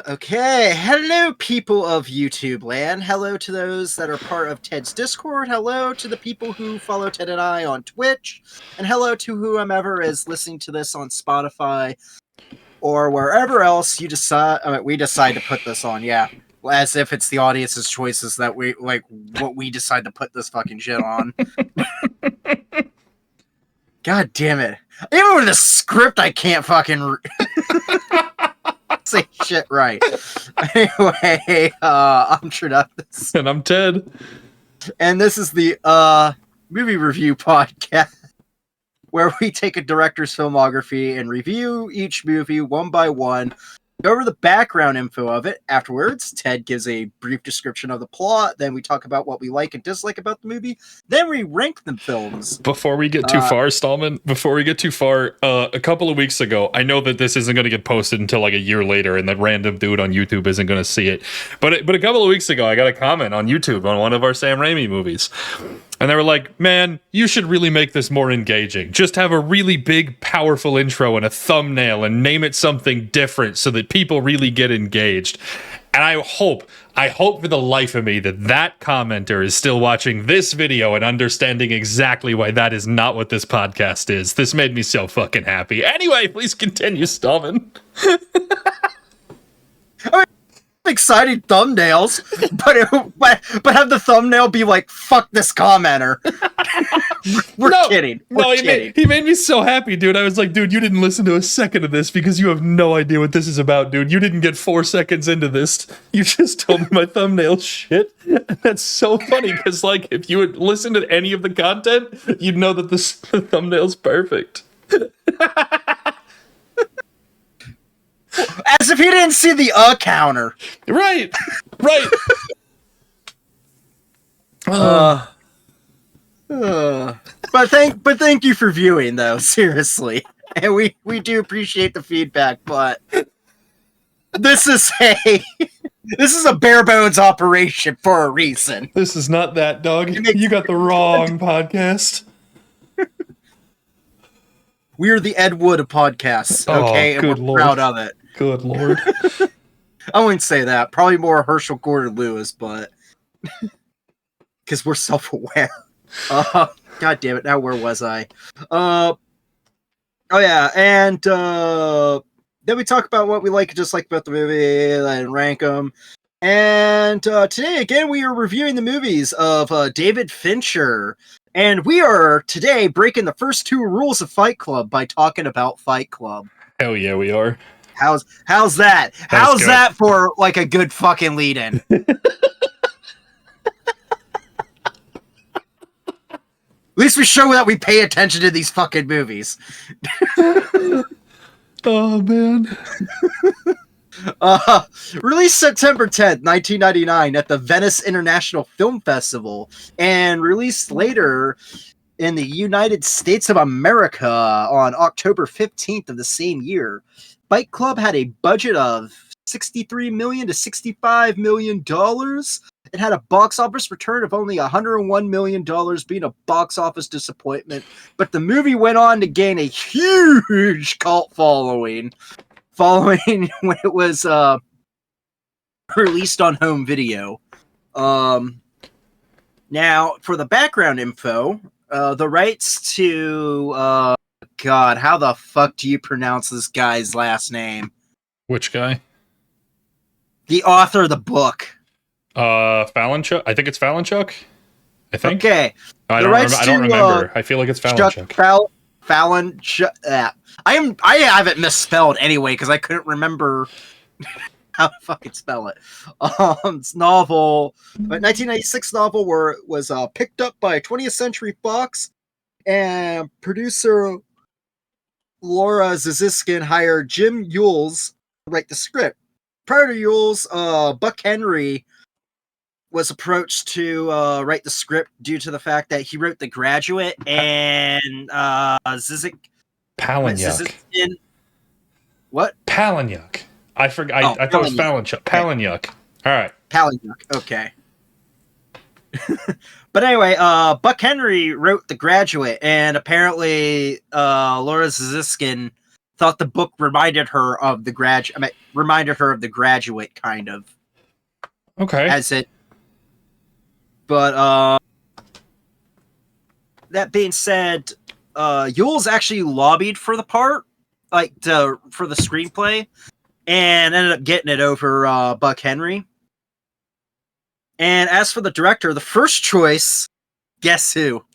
Okay, hello people of YouTube land. Hello to those that are part of Ted's Discord. Hello to the people who follow Ted and I on Twitch. And hello to whomever is listening to this on Spotify or wherever else you decide we decide to put this on. Yeah, as if it's the audience's choices that we like what we decide to put this fucking shit on. God damn it. Even with a script I can't fucking say shit right. Anyway, I'm Trinus. And I'm Ted. And this is the movie review podcast where we take a director's filmography and review each movie one by one, go over the background info of it. Afterwards, Ted gives a brief description of the plot. Then we talk about what we like and dislike about the movie. Then we rank the films. Before we get too far, Stallman, a couple of weeks ago, I know that this isn't going to get posted until like a year later, and the random dude on YouTube isn't going to see it. But a couple of weeks ago, I got a comment on YouTube on one of our Sam Raimi movies. And they were like, man, you should really make this more engaging. Just have a really big, powerful intro and a thumbnail and name it something different so that people really get engaged. And I hope for the life of me that commenter is still watching this video and understanding exactly why that is not what this podcast is. This made me so fucking happy. Anyway, please continue, Stallman. Exciting thumbnails, but have the thumbnail be like "fuck this commenter." We're kidding. He made me so happy, dude. I was like, dude, you didn't listen to a second of this because you have no idea what this is about, dude. You didn't get 4 seconds into this. You just told me my thumbnail shit. And that's so funny because, like, if you would listen to any of the content, you'd know that the thumbnail's perfect. As if he didn't see the counter. Right. But thank you for viewing, though. Seriously, and we do appreciate the feedback. But this is a bare bones operation for a reason. This is not that, dog. You got the wrong podcast. We are the Ed Wood of podcasts, okay, and we're proud of it. Good Lord. I wouldn't say that. Probably more Herschel Gordon Lewis, but because we're self-aware. God damn it! Now where was I? Oh yeah, and then we talk about what we like and dislike about the movie and rank them. And today again, we are reviewing the movies of David Fincher. And we are today breaking the first 2 rules of Fight Club by talking about Fight Club. Hell yeah, we are. How's that? How's that for like a good fucking lead-in? At least we show that we pay attention to these fucking movies. Oh man. Released September 10th, 1999 at the Venice International Film Festival, and released later in the United States of America on October 15th of the same year. Fight Club had a budget of $63 million to $65 million. It had a box office return of only $101 million, being a box office disappointment, but the movie went on to gain a huge cult following when it was released on home video. Now, for the background info, the rights to... God, how the fuck do you pronounce this guy's last name? Which guy? The author of the book. Fallonchuk? I think it's Fallonchuk. I think. Okay. I don't remember. I feel like it's Fallonchuk. Fallonchuk. I have it misspelled anyway because I couldn't remember how to fucking spell it. It's novel, but 1996 novel was picked up by 20th Century Fox, and producer Laura Ziziskin hired Jim Yules to write the script. Prior to Yules, Buck Henry was approached to write the script due to the fact that he wrote The Graduate and Zizek. Palahniuk. What? Palahniuk. I forgot. I thought it was Fallonchuk. Palahniuk. All right. Palahniuk. Okay. But anyway, Buck Henry wrote The Graduate, and apparently Laura Ziskin thought the book reminded her of The Graduate, kind of. Okay. As it. But that being said, Yules actually lobbied for the part, for the screenplay, and ended up getting it over Buck Henry. And as for the director, the first choice, guess who?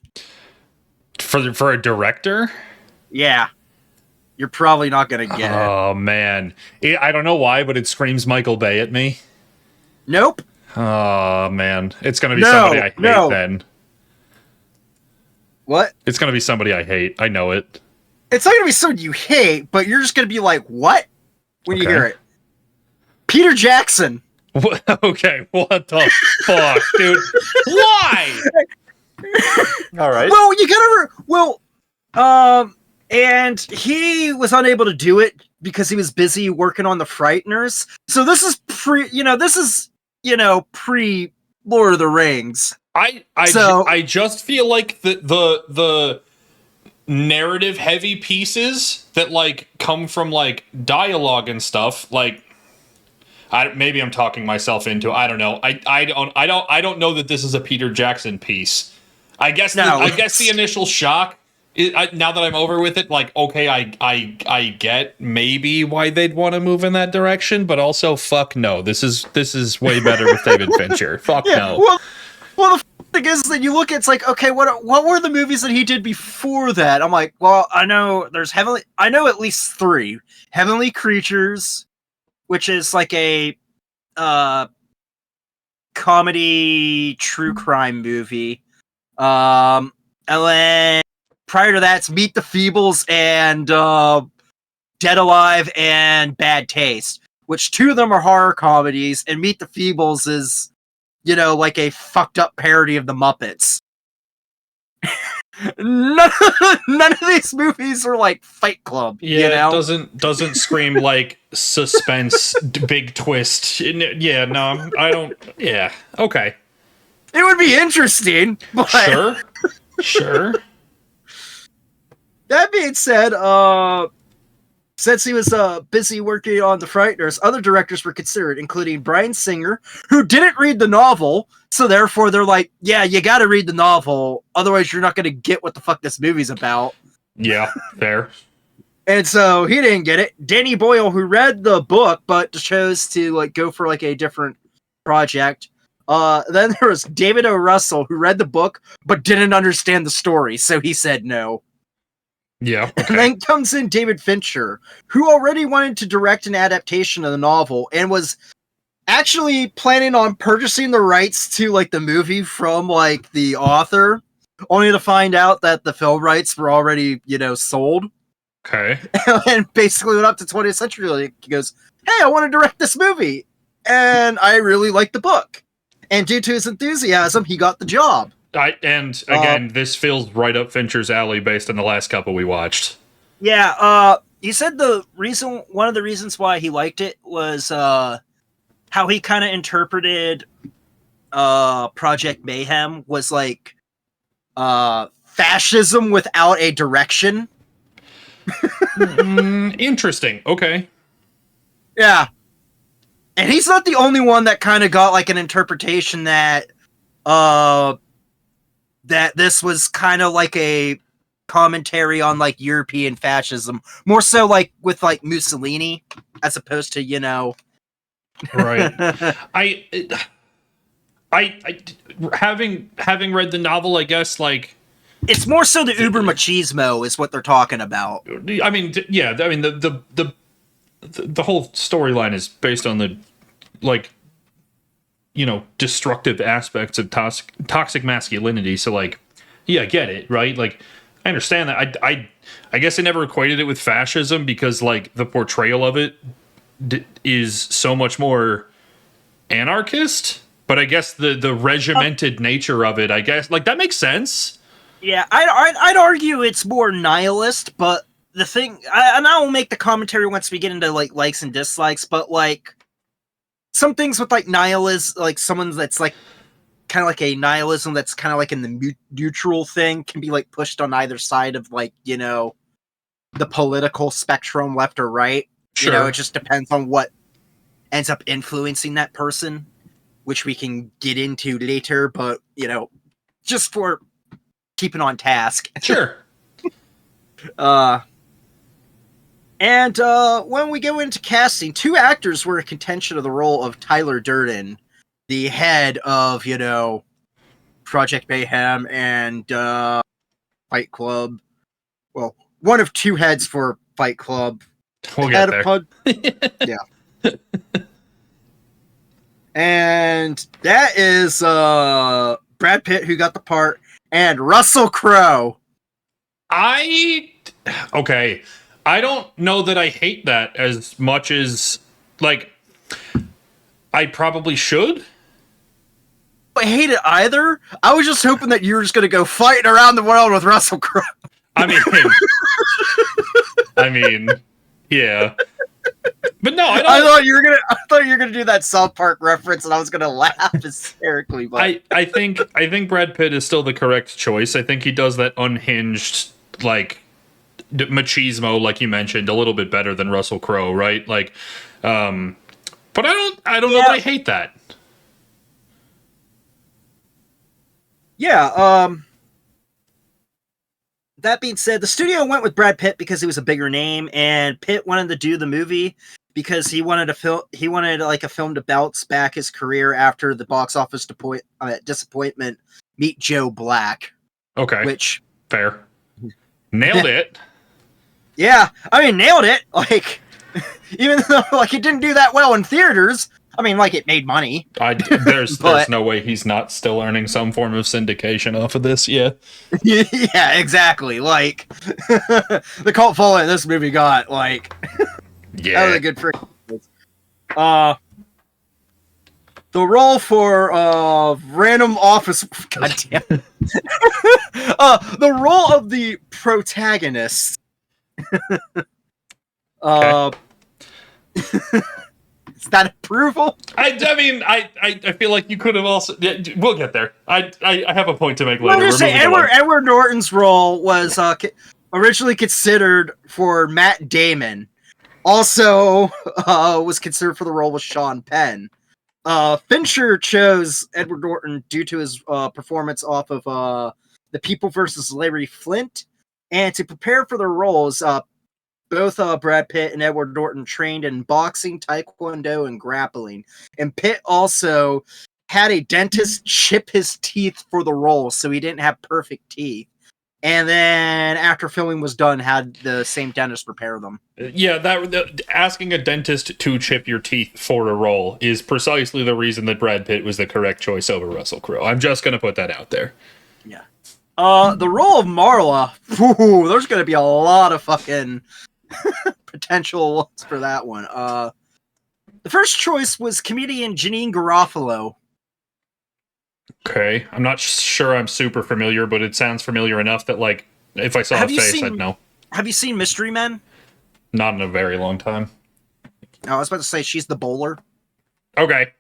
For a director? Yeah. You're probably not going to get it. Oh, man. I don't know why, but it screams Michael Bay at me. Nope. Oh, man. It's going to be somebody I hate then. What? It's going to be somebody I hate. I know it. It's not going to be somebody you hate, but you're just going to be like, what? When you hear it. Peter Jackson. Okay, what the fuck, dude? Why? All right. Well, you gotta. And he was unable to do it because he was busy working on The Frighteners. So this is pre Lord of the Rings. I just feel like the narrative heavy pieces that like come from like dialogue and stuff like. Maybe I'm talking myself into. I don't know. I don't know that this is a Peter Jackson piece. I guess the initial shock. Now that I'm over with it, like okay, I get maybe why they'd want to move in that direction, but also fuck no. This is way better with David Fincher. Fuck no. Well, the thing is that you look, it's like okay, what were the movies that he did before that? I'm like, well, I know at least 3 Heavenly Creatures, which is like a comedy true crime movie. And then prior to that, it's Meet the Feebles and Dead Alive and Bad Taste, which 2 of them are horror comedies, and Meet the Feebles is, like a fucked up parody of the Muppets. None of these movies are like Fight Club. Yeah, it doesn't scream like suspense, big twist. Yeah, no, I don't. Yeah, okay. It would be interesting, but sure. That being said, since he was busy working on The Frighteners, other directors were considered, including Bryan Singer, who didn't read the novel, so therefore they're like, yeah, you gotta read the novel, otherwise you're not gonna get what the fuck this movie's about. Yeah, fair. And so he didn't get it. Danny Boyle, who read the book, but chose to like go for like a different project. Then there was David O. Russell, who read the book, but didn't understand the story, so he said no. Yeah. Okay. And then comes in David Fincher, who already wanted to direct an adaptation of the novel and was actually planning on purchasing the rights to like the movie from like the author, only to find out that the film rights were already, sold. Okay. And basically went up to 20th Century. Like, he goes, hey, I want to direct this movie. And I really like the book. And due to his enthusiasm, he got the job. This feels right up Fincher's alley based on the last couple we watched. Yeah, he said one of the reasons why he liked it was how he kind of interpreted Project Mayhem was like fascism without a direction. Interesting. Okay. Yeah. And he's not the only one that kind of got like an interpretation that this was kind of like a commentary on like European fascism, more so like with like Mussolini as opposed to right. I having read the novel, I guess like it's more so the uber machismo is what they're talking about. I mean, yeah, I mean the whole storyline is based on the like destructive aspects of toxic masculinity. So like, yeah, I get it, right? Like, I understand that. I guess I never equated it with fascism because like the portrayal of it is so much more anarchist. But I guess the regimented nature of it, I guess, like that makes sense. Yeah, I'd argue it's more nihilist, but the thing, and I will make the commentary once we get into like likes and dislikes, but like some things with like nihilism, like someone that's like kind of like a nihilism that's kind of like in the neutral thing, can be like pushed on either side of like, you know, the political spectrum, left or right. Sure. You know, it just depends on what ends up influencing that person, which we can get into later, but, you know, just for keeping on task. Sure. And when we go into casting, 2 actors were in contention of the role of Tyler Durden, the head of, you know, Project Mayhem and Fight Club. Well, one of 2 heads for Fight Club. We'll get there. Yeah. And that is Brad Pitt, who got the part, and Russell Crowe. Okay. I don't know that I hate that as much as, like, I probably should. I hate it either. I was just hoping that you were just going to go fighting around the world with Russell Crowe. I mean, yeah. But no, I don't. I thought you were gonna do that South Park reference, and I was gonna laugh hysterically. But I think Brad Pitt is still the correct choice. I think he does that unhinged, like, machismo, like you mentioned, a little bit better than Russell Crowe, right? Like, but I don't know that I hate that. Yeah. That being said, the studio went with Brad Pitt because he was a bigger name, and Pitt wanted to do the movie because he wanted like a film to bounce back his career after the box office disappointment. Meet Joe Black. Okay. Which fair. Nailed it. Yeah, I mean, nailed it. Like, even though like it didn't do that well in theaters, I mean, like, it made money. There's no way he's not still earning some form of syndication off of this. Yeah. Yeah, exactly. Like, the cult following this movie got, like, yeah, that was a good freaking. The role for random office. Goddamn. The role of the protagonist. Is that approval? I mean, I feel like you could have also. Yeah, we'll get there. I have a point to make later. Just say Edward Norton's role was originally considered for Matt Damon. Also, was considered for the role with Sean Penn. Fincher chose Edward Norton due to his performance off of The People vs. Larry Flint, and to prepare for the roles, both Brad Pitt and Edward Norton trained in boxing, taekwondo, and grappling. And Pitt also had a dentist chip his teeth for the role, so he didn't have perfect teeth. And then after filming was done, had the same dentist repair them. Yeah, asking a dentist to chip your teeth for a role is precisely the reason that Brad Pitt was the correct choice over Russell Crowe. I'm just going to put that out there. Yeah. The role of Marla, there's going to be a lot of fucking potential ones for that one. The first choice was comedian Janine Garofalo. Okay, I'm not sure I'm super familiar, but it sounds familiar enough that, like, if I saw a face, I'd know. Have you seen Mystery Men? Not in a very long time. I was about to say she's the bowler. Okay.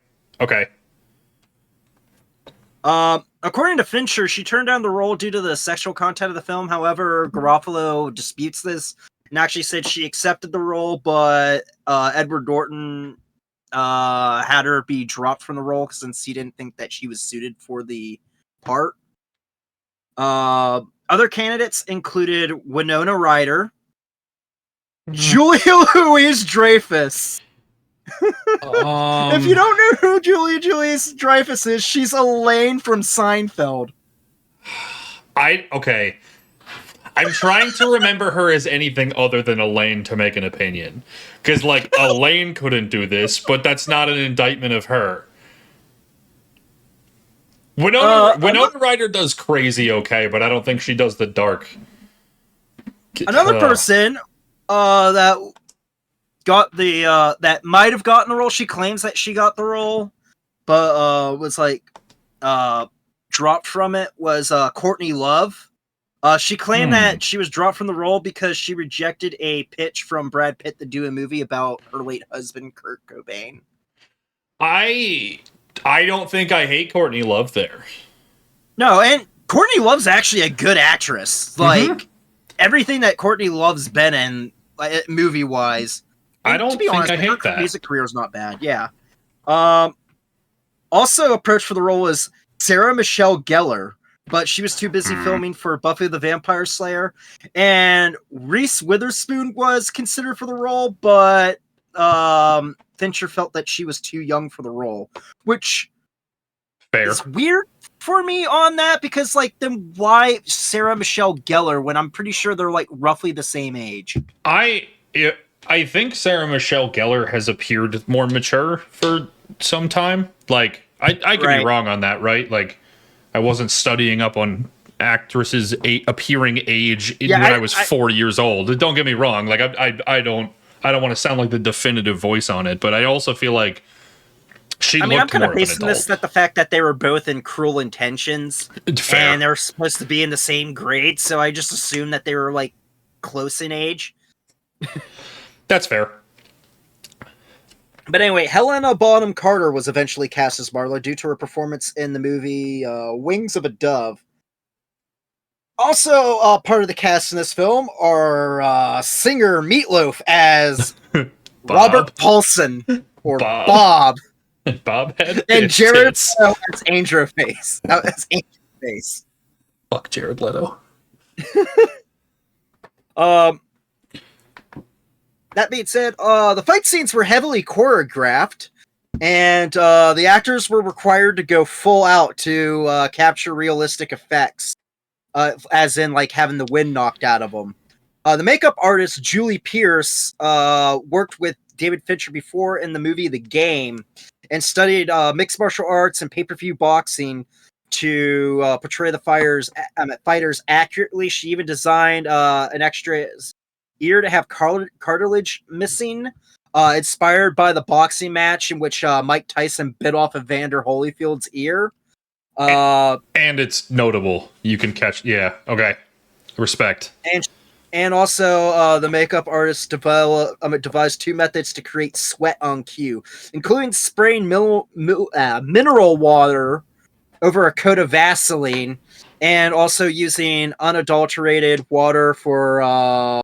According to Fincher, she turned down the role due to the sexual content of the film. However, Garofalo disputes this and actually said she accepted the role, but Edward Norton had her be dropped from the role since he didn't think that she was suited for the part. Other candidates included Winona Ryder, Julia Louis-Dreyfus. If you don't know who Julia Louis-Dreyfus is, she's Elaine from Seinfeld. Okay. I'm trying to remember her as anything other than Elaine to make an opinion. Because, like, Elaine couldn't do this, but that's not an indictment of her. Winona Ryder does crazy okay, but I don't think she does the dark. Another person that got the that might have gotten the role. She claims that she got the role, but was like dropped from it. Was Courtney Love. She claimed that she was dropped from the role because she rejected a pitch from Brad Pitt to do a movie about her late husband, Kurt Cobain. I don't think I hate Courtney Love there. No, and Courtney Love's actually a good actress. Like everything that Courtney Love's been in, like, movie wise. I don't to be think honest, I hate her that. music career is not bad. Yeah. Also approached for the role was Sarah Michelle Gellar, but she was too busy filming for Buffy the Vampire Slayer. And Reese Witherspoon was considered for the role, but Fincher felt that she was too young for the role, which Fair. is weird for me on that, because like, then why Sarah Michelle Gellar when I'm pretty sure they're like roughly the same age? I think Sarah Michelle Gellar has appeared more mature for some time. Like, I could be wrong on that, right? Like, I wasn't studying up on actresses' appearing age when I was 4 years old. Don't get me wrong. Like, I don't want to sound like the definitive voice on it, but I also feel like she I'm looked kind more of of an basing adult. this that the fact that they were both in Cruel Intentions, Fair. and they were supposed to be in the same grade, so I just assumed that they were like close in age. That's fair. But anyway, Helena Bonham Carter was eventually cast as Marla due to her performance in the movie Wings of a Dove. Also, part of the cast in this film are singer Meatloaf as Robert Paulson, or Bob. Bob had And Jared tits. Leto as Angel Face. As Angel Face. Fuck Jared Leto. That being said, the fight scenes were heavily choreographed, and the actors were required to go full out to capture realistic effects, as in like having the wind knocked out of them. The makeup artist Julie Pierce worked with David Fincher before in the movie The Game, and studied mixed martial arts and pay-per-view boxing to portray the fighters accurately. She even designed an extra ear to have cartilage missing, inspired by the boxing match in which Mike Tyson bit off Evander Holyfield's ear. And it's notable. You can catch. Yeah. Okay. Respect. And also, the makeup artist devised two methods to create sweat on cue, including spraying mineral water over a coat of Vaseline, and also using unadulterated water for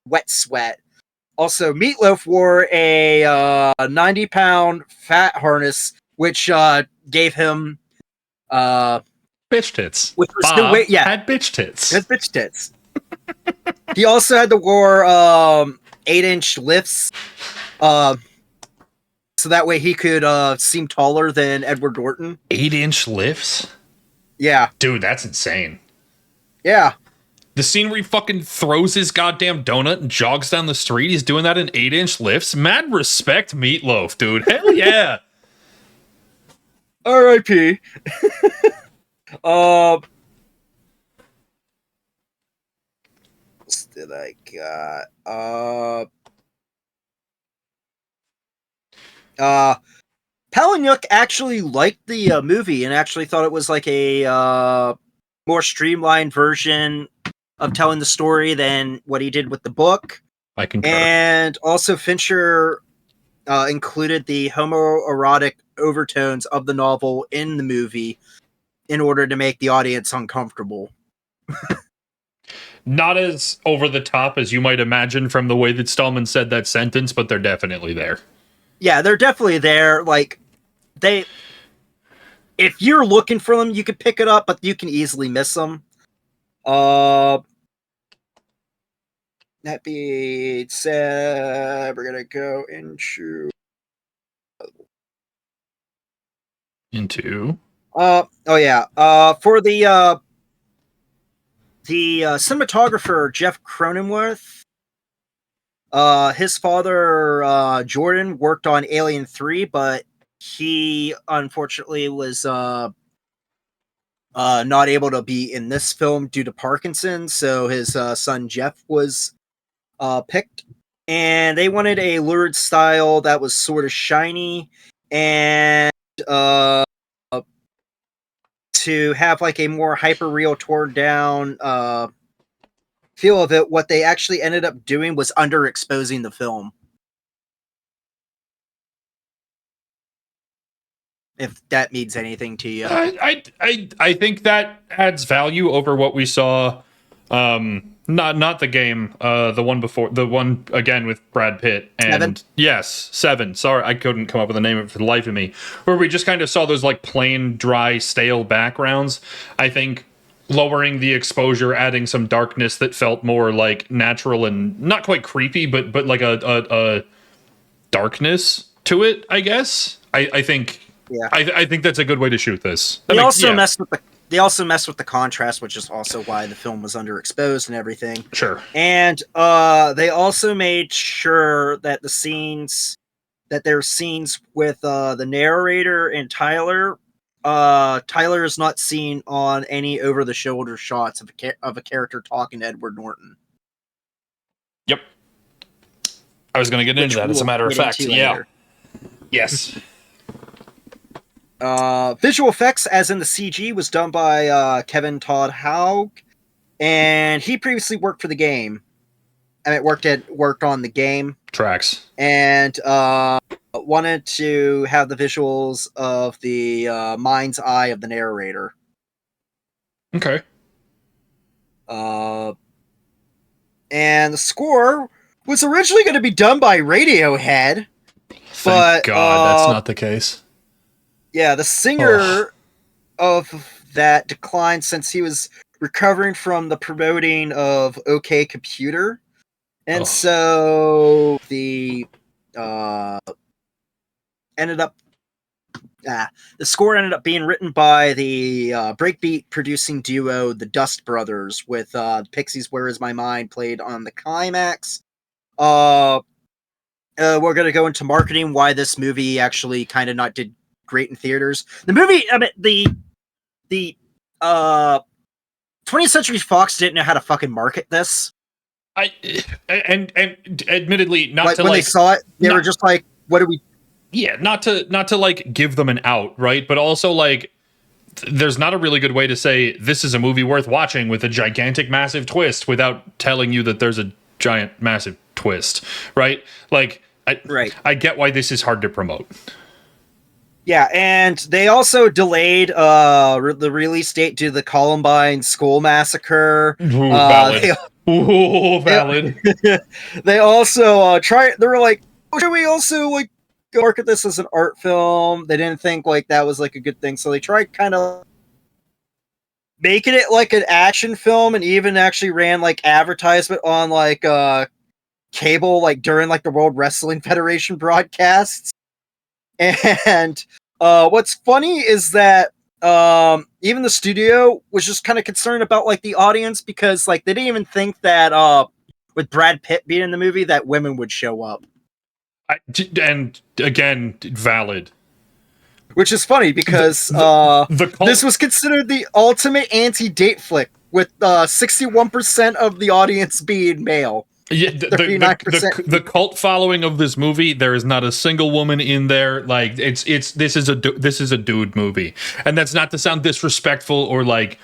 wet sweat. Also, Meatloaf wore a 90-pound fat harness, which gave him bitch tits. which was Bob the way, had bitch tits. Good bitch tits. He also had to wear 8-inch lifts, so that way he could seem taller than Edward Norton. 8-inch lifts? Yeah. Dude, that's insane. Yeah. The scene where he fucking throws his goddamn donut and jogs down the street, he's doing that in 8-inch lifts? Mad respect, Meatloaf, dude. Hell yeah. R.I.P. What did I got? Palahniuk actually liked the movie and actually thought it was like a more streamlined version of telling the story than what he did with the book. I concur. And also Fincher included the homoerotic overtones of the novel in the movie in order to make the audience uncomfortable. Not as over the top as you might imagine from the way that Stallman said that sentence, but they're definitely there. Yeah, they're definitely there. Like, if you're looking for them, you can pick it up, but you can easily miss them. That being said, we're gonna go into for the cinematographer Jeff Cronenworth. His father Jordan worked on Alien 3, but he unfortunately was not able to be in this film due to Parkinson's, so his son Jeff was picked. And they wanted a lurid style that was sort of shiny, and to have like a more hyper-real, torn-down feel of it. What they actually ended up doing was underexposing the film. if that means anything to you. I think that adds value over what we saw. Not the game. The one before, the one again with Brad Pitt and Seven? yes, Seven. Sorry, I couldn't come up with a name for the life of me. Where we just kind of saw those like plain, dry, stale backgrounds. I think lowering the exposure, adding some darkness that felt more like natural and not quite creepy, but like a darkness to it. I guess. I think. Yeah. I think that's a good way to shoot this. They also messed with the contrast, which is also why the film was underexposed and everything. Sure. And they also made sure that there's scenes with the narrator and Tyler. Tyler is not seen on any over-the-shoulder shots of a character talking to Edward Norton. Yep. I was going to get into that, as a matter of fact. Yeah. Yes. Visual effects, as in the CG, was done by Kevin Todd Haug, and he previously worked for the game. And it worked on the game tracks, and wanted to have the visuals of the mind's eye of the narrator. Okay. And the score was originally going to be done by Radiohead. Thank God that's not the case. Yeah, the singer of that declined since he was recovering from the promoting of OK Computer. And so the score ended up being written by the breakbeat producing duo, the Dust Brothers, with Pixies' Where Is My Mind played on the climax. We're going to go into marketing, why this movie actually kind of not did great in theaters. The movie, I mean, the 20th Century Fox didn't know how to fucking market this. And admittedly, not like, to when like they saw it, they were just like, "What do we?" Yeah, not to like give them an out, right? But also like, there's not a really good way to say this is a movie worth watching with a gigantic, massive twist without telling you that there's a giant, massive twist, right? Like, I get why this is hard to promote. Yeah, and they also delayed the release date due to the Columbine school massacre. Ooh, valid. Valid. They also they were like, oh, should we also like market this as an art film? They didn't think like that was like a good thing, so they tried kind of making it like an action film, and even actually ran like advertisement on like cable, like during like the World Wrestling Federation broadcasts. And what's funny is that even the studio was just kind of concerned about like the audience, because like they didn't even think that with Brad Pitt being in the movie that women would show up. And again, valid. Which is funny because this was considered the ultimate anti-date flick, with 61% of the audience being male. Yeah, the cult following of this movie, there is not a single woman in there. Like this is a dude movie, and that's not to sound disrespectful or like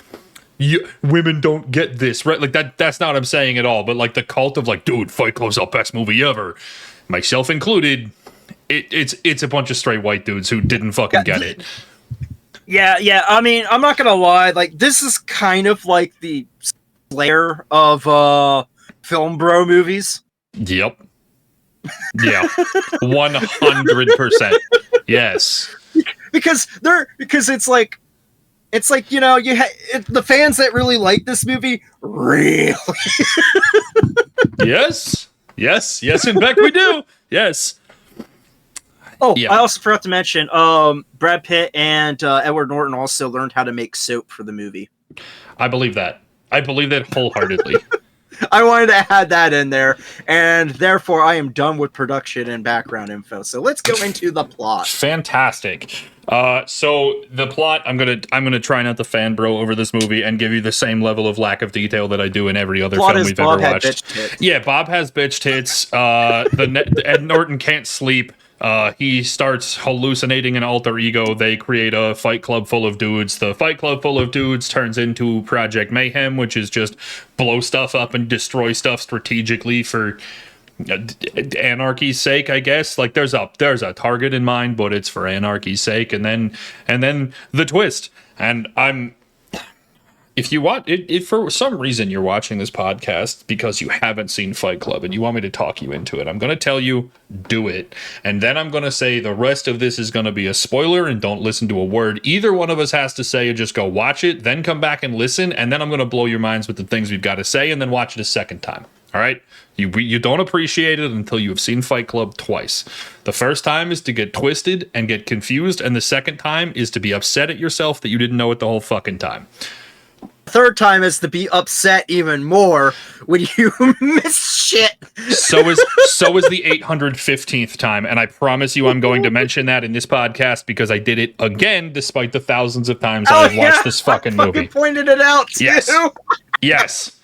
women don't get this, right? Like that's not what I'm saying at all. But like the cult of like, dude, Fight Club's the best movie ever, myself included. It's a bunch of straight white dudes who didn't fucking get it. Yeah. I mean, I'm not gonna lie. Like this is kind of like the Slayer of film bro movies. Yep. Yeah. 100%. Yes. Because it's like you know, the fans that really like this movie really. Yes. In fact, we do. Yes. Oh, yeah. I also forgot to mention, Brad Pitt and Edward Norton also learned how to make soap for the movie. I believe that wholeheartedly. I wanted to add that in there, and therefore I am done with production and background info. So let's go into the plot. Fantastic. So the plot, I'm gonna try not to fanbro over this movie and give you the same level of lack of detail that I do in every other film we've ever watched. Yeah, Bob has bitch tits. Ed Norton can't sleep. He starts hallucinating an alter ego. They create a fight club full of dudes. The fight club full of dudes turns into Project Mayhem, which is just blow stuff up and destroy stuff strategically for anarchy's sake, I guess. Like there's a target in mind, but it's for anarchy's sake, and then the twist. And if for some reason you're watching this podcast because you haven't seen Fight Club and you want me to talk you into it, I'm going to tell you, do it. And then I'm going to say the rest of this is going to be a spoiler and don't listen to a word either one of us has to say. Just go watch it, then come back and listen, and then I'm going to blow your minds with the things we've got to say, and then watch it a second time. All right? You don't appreciate it until you have seen Fight Club twice. The first time is to get twisted and get confused, and the second time is to be upset at yourself that you didn't know it the whole fucking time. Third time is to be upset even more when you miss shit. So is the 815th time, and I promise you I'm going to mention that in this podcast because I did it again despite the thousands of times I have watched this fucking movie. Pointed it out too. Yes.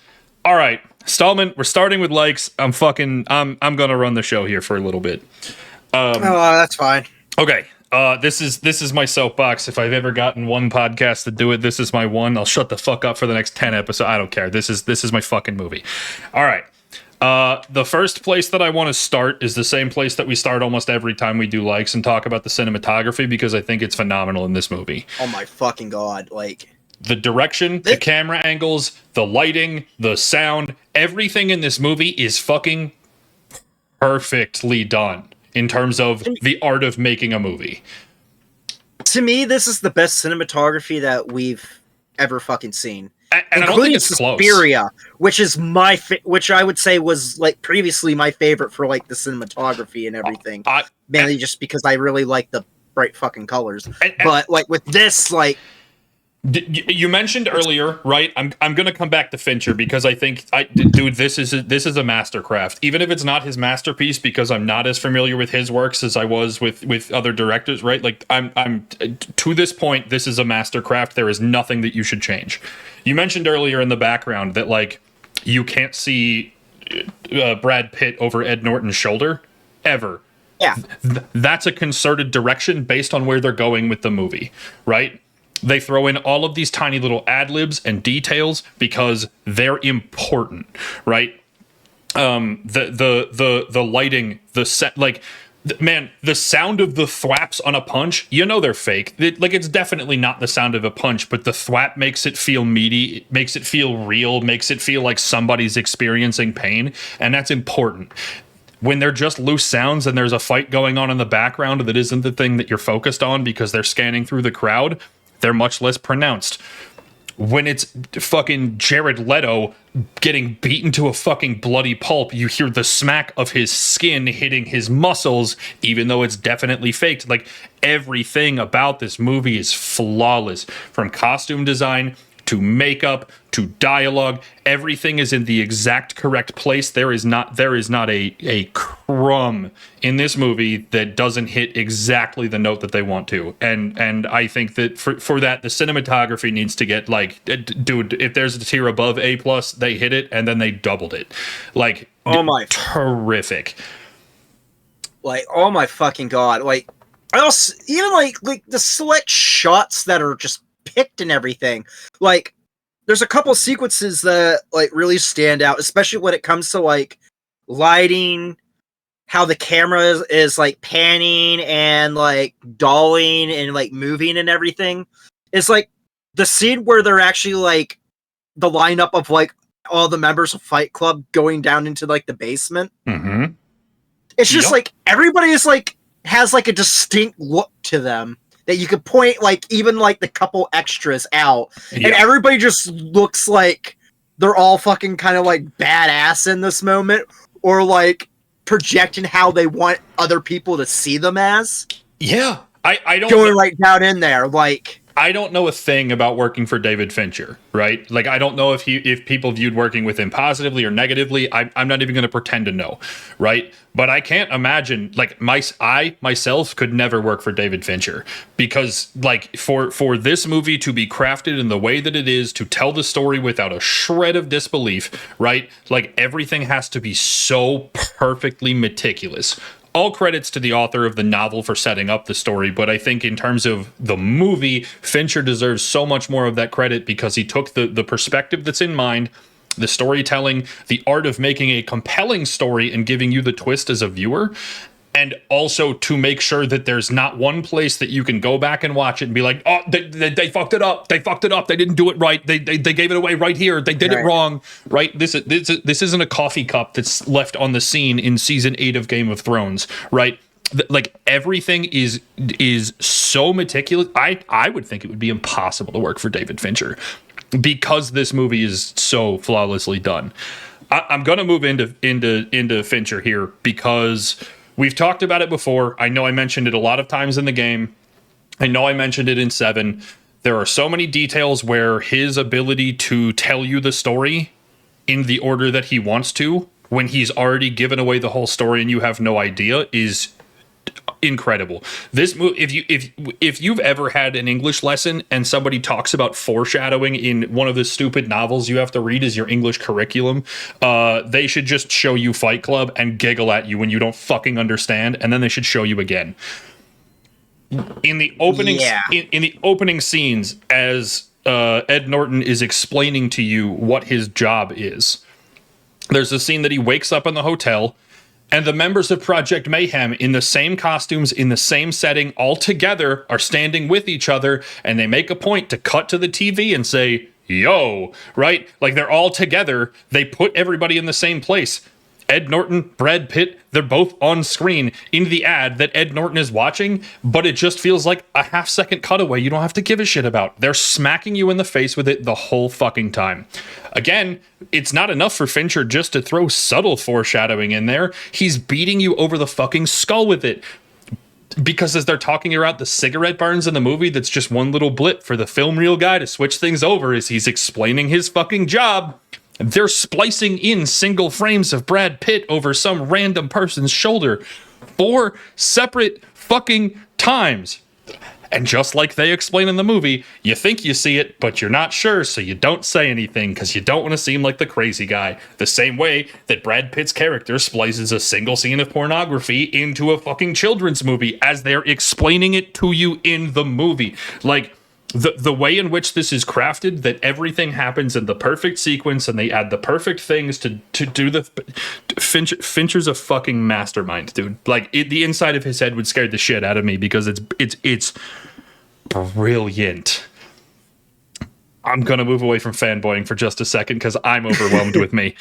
All right, Stallman, we're starting with likes. I'm gonna run the show here for a little bit. That's fine. Okay. This is my soapbox. If I've ever gotten one podcast to do it, this is my one. I'll shut the fuck up for the next 10 episodes. I don't care. This is my fucking movie. All right. The first place that I want to start is the same place that we start almost every time we do likes and talk about the cinematography because I think it's phenomenal in this movie. Oh my fucking god! Like the direction, the camera angles, the lighting, the sound, everything in this movie is fucking perfectly done. In terms of the art of making a movie. To me, this is the best cinematography that we've ever fucking seen. And I don't think it's Suspiria, close. Which is which I would say was like previously my favorite for like the cinematography and everything. Mainly just because I really like the bright fucking colors. But like with this, like you mentioned earlier, right? I'm gonna come back to Fincher because I think, dude, this is a mastercraft. Even if it's not his masterpiece, because I'm not as familiar with his works as I was with other directors, right? Like I'm to this point, this is a mastercraft. There is nothing that you should change. You mentioned earlier in the background that like you can't see Brad Pitt over Ed Norton's shoulder ever. Yeah, that's a concerted direction based on where they're going with the movie, right? They throw in all of these tiny little ad-libs and details because they're important, right? The lighting, the set, like, man, the sound of the thwaps on a punch, you know they're fake. It's definitely not the sound of a punch, but the thwap makes it feel meaty, makes it feel real, makes it feel like somebody's experiencing pain, and that's important. When they're just loose sounds and there's a fight going on in the background that isn't the thing that you're focused on because they're scanning through the crowd, they're much less pronounced. When it's fucking Jared Leto getting beaten to a fucking bloody pulp, you hear the smack of his skin hitting his muscles, even though it's definitely faked. Like, everything about this movie is flawless. From costume design to makeup to dialogue, everything is in the exact correct place. There is not a crumb in this movie that doesn't hit exactly the note that they want to. And I think that for that, the cinematography needs to get, like, dude, if there's a tier above A+, they hit it and then they doubled it. Like, oh my, terrific. Like, oh my fucking god. Like, I also even like the select shots that are just picked and everything. Like, there's a couple sequences that like really stand out, especially when it comes to like lighting, how the camera is like panning and like dolling and like moving and everything. It's like the scene where they're actually like the lineup of like all the members of Fight Club going down into like the basement. Mm-hmm. It's just like everybody is like has like a distinct look to them that you could point like even like the couple extras out, and everybody just looks like they're all fucking kind of like badass in this moment, or like projecting how they want other people to see them as. Yeah, I don't going right down in there. Like, I don't know a thing about working for David Fincher, right? Like, I don't know if people viewed working with him positively or negatively. I'm not even going to pretend to know, right? But I can't imagine, like, I myself could never work for David Fincher, because, like, for this movie to be crafted in the way that it is, to tell the story without a shred of disbelief, right? Like, everything has to be so perfectly meticulous. All credits to the author of the novel for setting up the story, but I think in terms of the movie, Fincher deserves so much more of that credit because he took the perspective that's in mind, the storytelling, the art of making a compelling story and giving you the twist as a viewer. And also to make sure that there's not one place that you can go back and watch it and be like, oh, they fucked it up. They fucked it up. They didn't do it right. They gave it away right here. They did it wrong. Right. This isn't a coffee cup that's left on the scene in season 8 of Game of Thrones. Right. Like everything is so meticulous. I would think it would be impossible to work for David Fincher because this movie is so flawlessly done. I'm going to move into Fincher here because we've talked about it before. I know I mentioned it a lot of times in the game. I know I mentioned it in 7. There are so many details where his ability to tell you the story in the order that he wants to, when he's already given away the whole story and you have no idea, is incredible. This movie, if you've ever had an English lesson and somebody talks about foreshadowing in one of the stupid novels you have to read as your English curriculum, they should just show you Fight Club and giggle at you when you don't fucking understand, and then they should show you again. In the opening, in the opening scenes, as Ed Norton is explaining to you what his job is, there's a scene that he wakes up in the hotel. And the members of Project Mayhem in the same costumes, in the same setting, all together are standing with each other, and they make a point to cut to the TV and say, yo, right? Like they're all together. They put everybody in the same place. Ed Norton, Brad Pitt, they're both on screen in the ad that Ed Norton is watching, but it just feels like a half-second cutaway you don't have to give a shit about. They're smacking you in the face with it the whole fucking time. Again, it's not enough for Fincher just to throw subtle foreshadowing in there. He's beating you over the fucking skull with it. Because as they're talking about the cigarette burns in the movie, that's just one little blip for the film reel guy to switch things over as he's explaining his fucking job. They're splicing in single frames of Brad Pitt over some random person's shoulder 4 separate fucking times. And just like they explain in the movie, you think you see it, but you're not sure, so you don't say anything because you don't want to seem like the crazy guy. The same way that Brad Pitt's character splices a single scene of pornography into a fucking children's movie as they're explaining it to you in the movie. Like, the way in which this is crafted, that everything happens in the perfect sequence and they add the perfect things to do the... Fincher's a fucking mastermind, dude. Like, the inside of his head would scare the shit out of me because it's brilliant. I'm gonna move away from fanboying for just a second because I'm overwhelmed with me.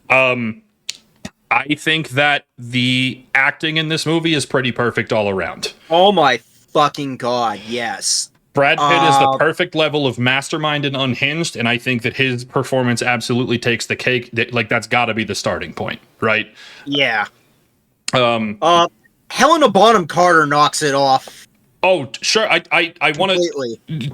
I think that the acting in this movie is pretty perfect all around. Oh my fucking god, yes. Brad Pitt is the perfect level of mastermind and unhinged, and I think that his performance absolutely takes the cake. Like, that's got to be the starting point, right? Yeah. Helena Bonham Carter knocks it off. Oh, sure. I want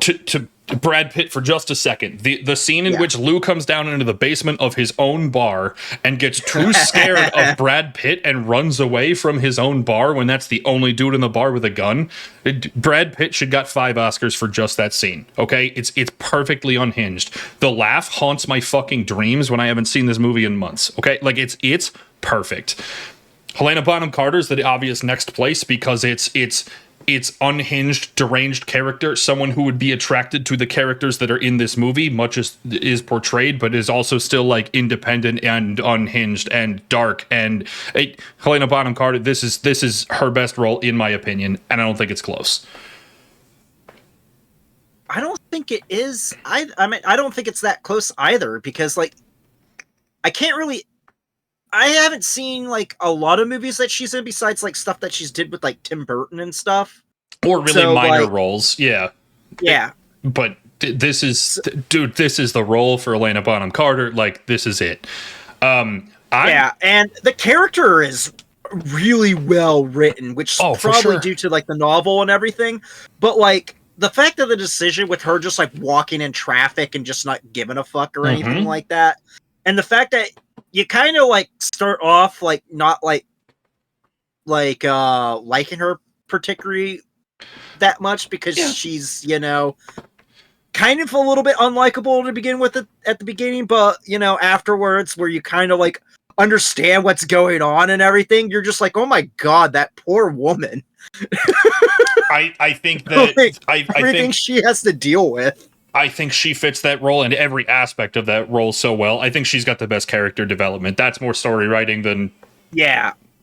to Brad Pitt for just a second. The scene in which Lou comes down into the basement of his own bar and gets too scared of Brad Pitt and runs away from his own bar when that's the only dude in the bar with a gun. Brad Pitt should got 5 Oscars for just that scene. Okay, it's perfectly unhinged. The laugh haunts my fucking dreams when I haven't seen this movie in months. Okay, like it's perfect. Helena Bonham Carter is the obvious next place because it's unhinged, deranged character, someone who would be attracted to the characters that are in this movie, much as is portrayed, but is also still like independent and unhinged and dark. And Helena Bonham Carter, this is her best role in my opinion, and I don't think it's close. I don't think it is. I mean, I don't think it's that close either because like I haven't seen like a lot of movies that she's in besides like stuff that she's did with like Tim Burton and stuff. Or really minor roles. Yeah. Yeah. But this is the role for Helena Bonham Carter. Like, this is it. And the character is really well written, which is probably due to like the novel and everything. But like the fact of the decision with her just like walking in traffic and just not giving a fuck or anything like that. And the fact that you kind of like start off like not liking her particularly that much because she's, you know, kind of a little bit unlikable to begin with at the beginning, but you know, afterwards where you kind of like understand what's going on and everything, you're just like, oh my god, that poor woman. I think that like, everything she has to deal with. I think she fits that role and every aspect of that role so well. I think she's got the best character development. That's more story writing than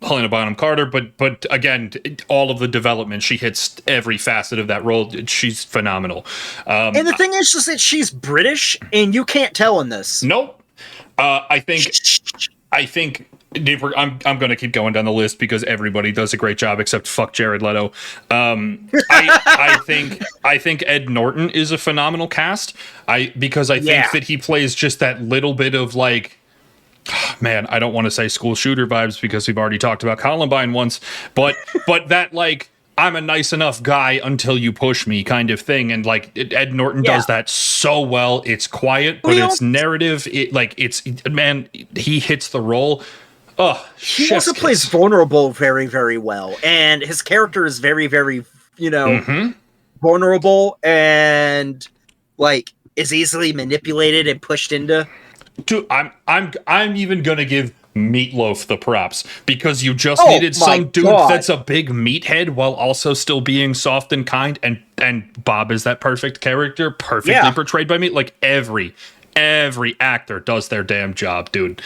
Helena Bonham Carter, but again, all of the development, she hits every facet of that role. She's phenomenal. And the thing is just that she's British, and you can't tell in this. Nope. I think I'm going to keep going down the list because everybody does a great job except fuck Jared Leto. I think Ed Norton is a phenomenal cast. Because I think that he plays just that little bit of like, man, I don't want to say school shooter vibes because we've already talked about Columbine once, but that like, I'm a nice enough guy until you push me kind of thing. And like Ed Norton does that so well. It's quiet, but it's narrative. He hits the role. Oh, he also plays vulnerable very, very well. And his character is very, very, vulnerable and like is easily manipulated and pushed into. Dude, I'm even gonna give Meatloaf the props because you just needed some dude that's a big meathead while also still being soft and kind, and Bob is that perfect character, perfectly portrayed by me. Like every actor does their damn job, dude.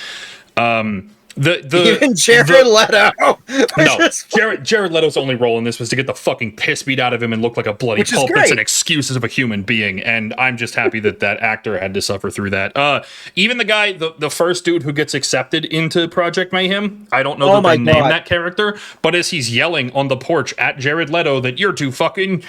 Even Jared Leto. No, Jared Leto's only role in this was to get the fucking piss beat out of him and look like a bloody pulp. It's an excuse of a human being, and I'm just happy that actor had to suffer through that. Even the guy, the first dude who gets accepted into Project Mayhem, I don't know that they named that character, but as he's yelling on the porch at Jared Leto that you're too fucking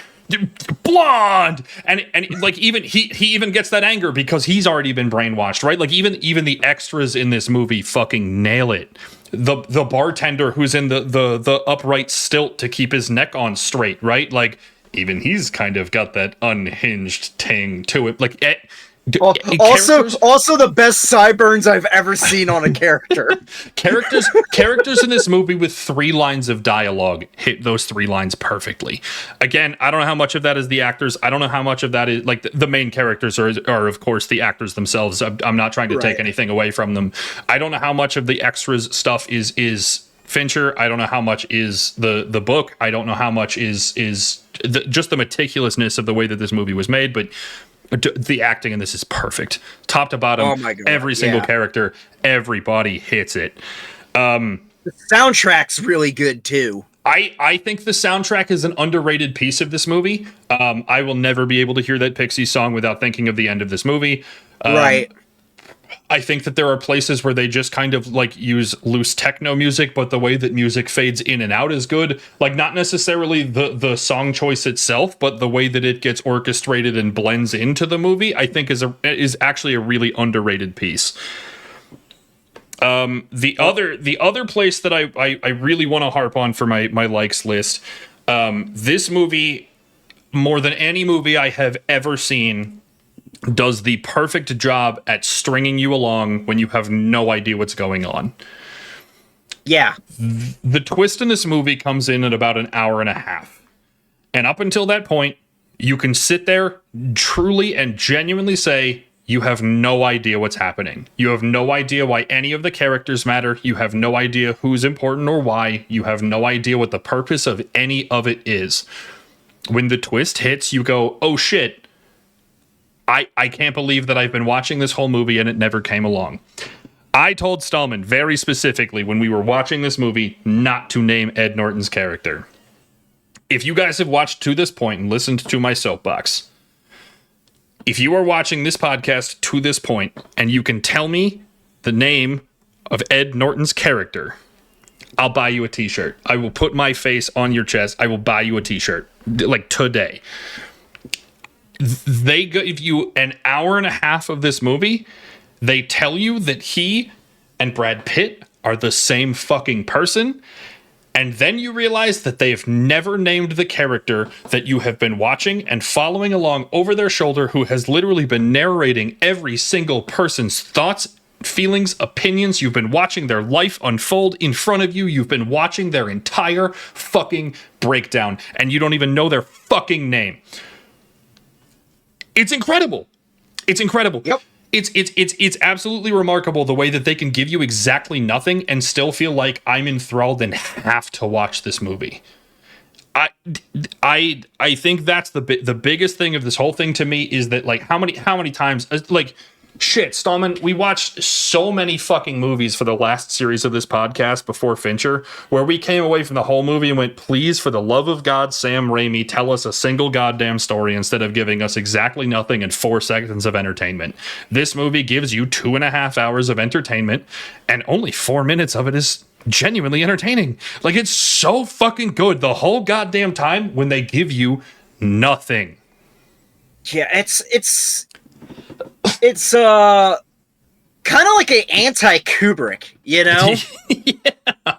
blonde, and like even he even gets that anger because he's already been brainwashed, right? Like even the extras in this movie fucking nail it. The bartender who's in the upright stilt to keep his neck on straight, right? Like even he's kind of got that unhinged ting to it. Like also the best sideburns I've ever seen on a character. characters in this movie with 3 lines of dialogue hit those 3 lines perfectly. Again, I don't know how much of that is the actors. I don't know how much of that is like the main characters are of course the actors themselves. I'm not trying to take anything away from them. I don't know how much of the extras stuff is Fincher. I don't know how much is the book. I don't know how much is just the meticulousness of the way that this movie was made, but the acting in this is perfect, top to bottom. Oh my God, every single character, everybody hits it. The soundtrack's really good too. I think the soundtrack is an underrated piece of this movie. I will never be able to hear that Pixies song without thinking of the end of this movie. Right. I think that there are places where they just kind of like use loose techno music, but the way that music fades in and out is good. Like not necessarily the song choice itself, but the way that it gets orchestrated and blends into the movie, I think is actually a really underrated piece. The other place that I really want to harp on for my likes list, this movie, more than any movie I have ever seen, does the perfect job at stringing you along when you have no idea what's going on. Yeah. The twist in this movie comes in at about an hour and a half. And up until that point, you can sit there truly and genuinely say, you have no idea what's happening. You have no idea why any of the characters matter. You have no idea who's important or why. You have no idea what the purpose of any of it is. When the twist hits, you go, oh shit, I can't believe that I've been watching this whole movie and it never came along. I told Stallman very specifically when we were watching this movie not to name Ed Norton's character. If you guys have watched to this point and listened to my soapbox, if you are watching this podcast to this point and you can tell me the name of Ed Norton's character, I'll buy you a t-shirt. I will put my face on your chest. I will buy you a t-shirt like today. They give you an hour and a half of this movie. They tell you that he and Brad Pitt are the same fucking person. And then you realize that they've never named the character that you have been watching and following along over their shoulder, who has literally been narrating every single person's thoughts, feelings, opinions. You've been watching their life unfold in front of you. You've been watching their entire fucking breakdown, and you don't even know their fucking name. It's incredible. It's incredible. Yep. It's absolutely remarkable the way that they can give you exactly nothing and still feel like I'm enthralled and have to watch this movie. I, I think that's the biggest thing of this whole thing to me is that like how many times like shit, Stallman, we watched so many fucking movies for the last series of this podcast before Fincher, where we came away from the whole movie and went, please, for the love of God, Sam Raimi, tell us a single goddamn story instead of giving us exactly nothing and 4 seconds of entertainment. This movie gives you 2.5 hours of entertainment, and only 4 minutes of it is genuinely entertaining. Like, it's so fucking good the whole goddamn time when they give you nothing. Yeah, it's kind of like an anti-Kubrick, you know? Yeah.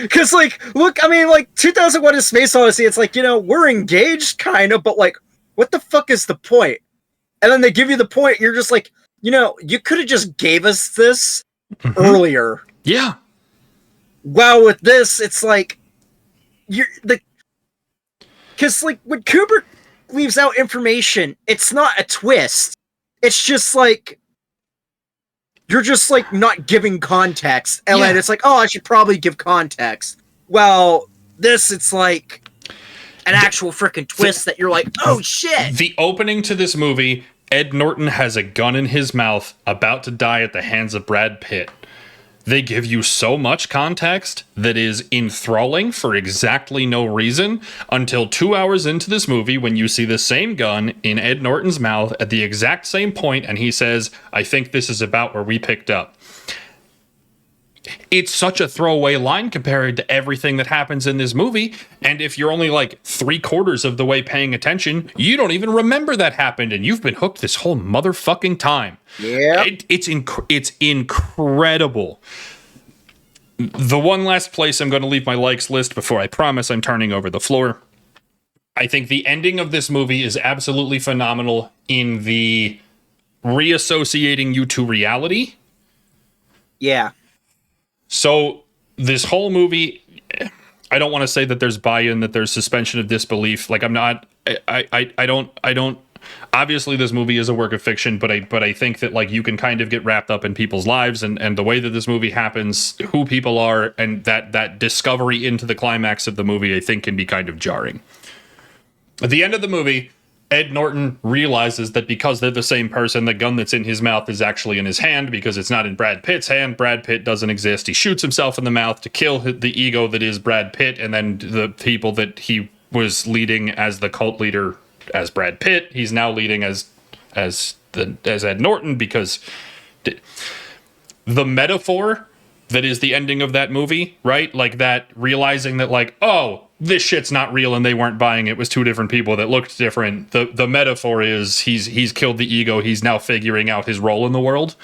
Because, like, look, I mean, like, 2001 A Space Odyssey, it's like, you know, we're engaged, kind of, but, like, what the fuck is the point? And then they give you the point, you're just like, you know, you could have just gave us this earlier. Yeah. Well, with this, it's like, because, like, when Kubrick leaves out information, it's not a twist. It's just like, you're just like not giving context. And then it's like, oh, I should probably give context. Well, this, it's like an actual freaking twist that you're like, oh shit. The opening to this movie, Ed Norton has a gun in his mouth, about to die at the hands of Brad Pitt. They give you so much context that is enthralling for exactly no reason until 2 hours into this movie when you see the same gun in Ed Norton's mouth at the exact same point and he says, I think this is about where we picked up. It's such a throwaway line compared to everything that happens in this movie. And if you're only like 3/4 of the way paying attention, you don't even remember that happened. And you've been hooked this whole motherfucking time. Yeah. It's incredible. The one last place I'm going to leave my likes list before I promise I'm turning over the floor. I think the ending of this movie is absolutely phenomenal in the reassociating you to reality. Yeah. So this whole movie, I don't want to say that there's buy-in, that there's suspension of disbelief. Like I don't. Obviously, this movie is a work of fiction, but I think that like you can kind of get wrapped up in people's lives and the way that this movie happens, who people are, and that discovery into the climax of the movie, I think can be kind of jarring. At the end of the movie, Ed Norton realizes that because they're the same person, the gun that's in his mouth is actually in his hand because it's not in Brad Pitt's hand. Brad Pitt doesn't exist. He shoots himself in the mouth to kill the ego that is Brad Pitt, and then the people that he was leading as the cult leader as Brad Pitt, he's now leading as Ed Norton, because the metaphor that is the ending of that movie, right? Like that realizing that like, oh, this shit's not real and they weren't buying it, was two different people that looked different. The metaphor is he's killed the ego, he's now figuring out his role in the world.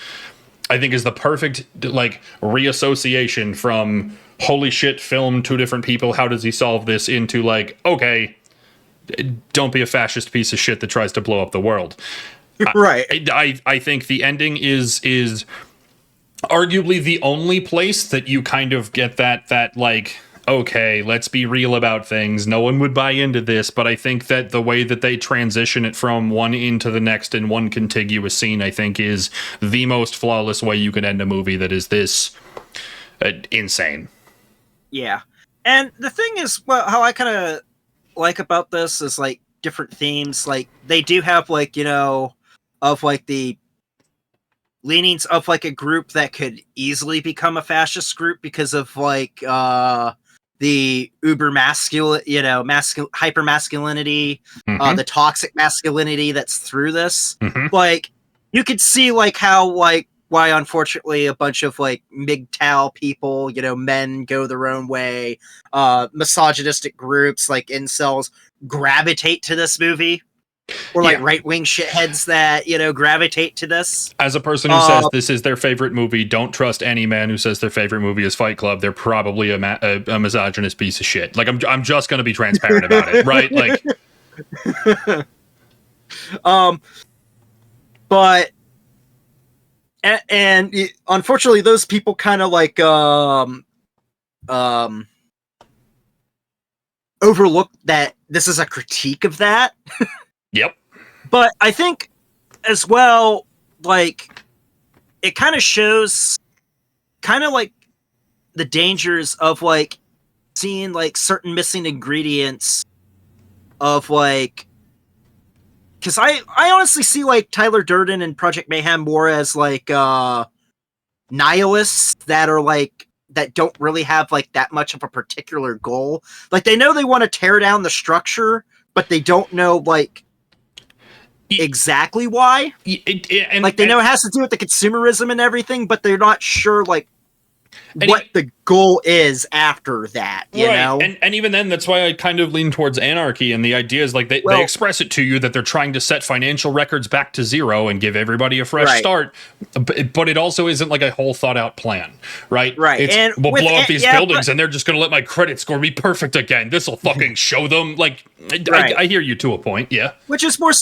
I think is the perfect like reassociation from holy shit, film, two different people, how does he solve this, into like, okay, don't be a fascist piece of shit that tries to blow up the world. Right. I think the ending is arguably the only place that you kind of get that like, okay, let's be real about things. No one would buy into this, but I think that the way that they transition it from one into the next in one contiguous scene, I think is the most flawless way you can end a movie that is this insane. Yeah. And the thing is, well, how I kind of like about this is like different themes. Like they do have like, you know, of like the leanings of like a group that could easily become a fascist group because of like the uber masculine, you know, hyper masculinity, the toxic masculinity that's through this. Like you could see like how like why unfortunately a bunch of like MGTOW people, you know, men go their own way, misogynistic groups like incels gravitate to this movie. Or like right-wing shitheads that, you know, gravitate to this. As a person who says this is their favorite movie, don't trust any man who says their favorite movie is Fight Club. They're probably a misogynist piece of shit. Like I'm just going to be transparent about it, right? Like, but and unfortunately, those people kind of like overlook that this is a critique of that. Yep. But I think as well, like, it kind of shows kind of like the dangers of like seeing like certain missing ingredients of like, because I honestly see like Tyler Durden and Project Mayhem more as like nihilists that are like that don't really have like that much of a particular goal. Like they know they want to tear down the structure, but they don't know like exactly why. And like they know it has to do with the consumerism and everything, but they're not sure like what the goal is after that, you know? And even then, that's why I kind of lean towards anarchy, and the idea is like they express it to you that they're trying to set financial records back to zero and give everybody a fresh start, but it also isn't like a whole thought out plan, right? Right. And we'll blow up these buildings and they're just going to let my credit score be perfect again. This will fucking show them. Like, I hear you to a point, yeah. Which is more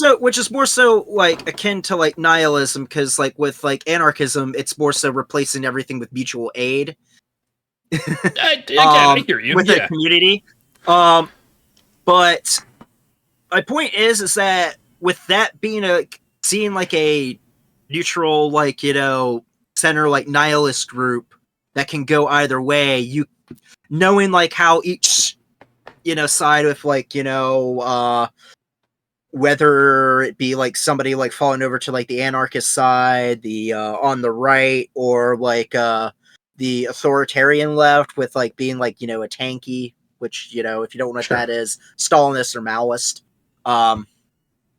so like akin to like nihilism, because like with like anarchism, it's more so replacing everything with mutual aid. I hear you. With the community. But my point is that with that being seeing like a neutral, like, you know, center, like nihilist group that can go either way, you knowing like how each, you know, side with like, you know, whether it be like somebody like falling over to like the anarchist side, the on the right, or like the authoritarian left with like being like, you know, a tanky, which, you know, if you don't know what that is, Stalinist or Maoist,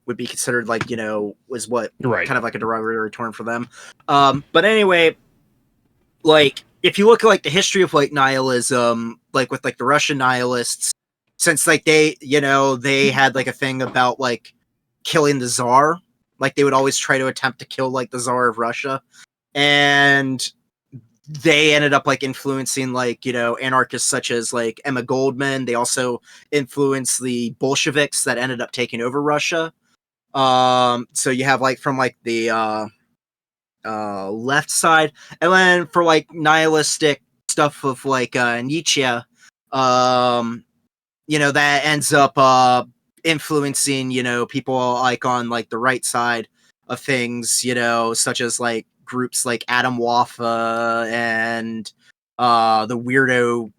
would be considered like, you know, was what kind of like a derogatory term for them. But anyway, like if you look at like the history of like nihilism, like with like the Russian nihilists, since like they, you know, they had like a thing about like killing the Tsar, like they would always try to attempt to kill like the Tsar of Russia, and they ended up like influencing like, you know, anarchists such as like Emma Goldman. They also influenced the Bolsheviks that ended up taking over Russia. So you have like from like the left side, and then for like nihilistic stuff of like Nietzsche, you know, that ends up influencing, you know, people like on like the right side of things, you know, such as like groups like Adam Waffa and the weirdo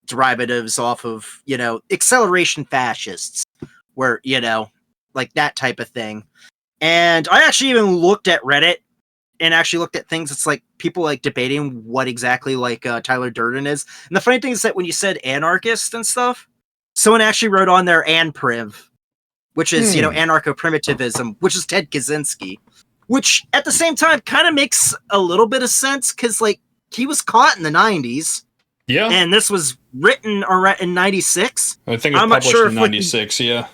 derivatives off of, you know, acceleration fascists, where, you know, like that type of thing. And I actually even looked at Reddit and actually looked at things. It's like people like debating what exactly like Tyler Durden is. And the funny thing is that when you said anarchist and stuff, someone actually wrote on there anpriv, which is, you know, anarcho-primitivism, which is Ted Kaczynski. Which, at the same time, kind of makes a little bit of sense, because, like, he was caught in the 90s. Yeah. And this was written in 96. I think it was published in 96, yeah.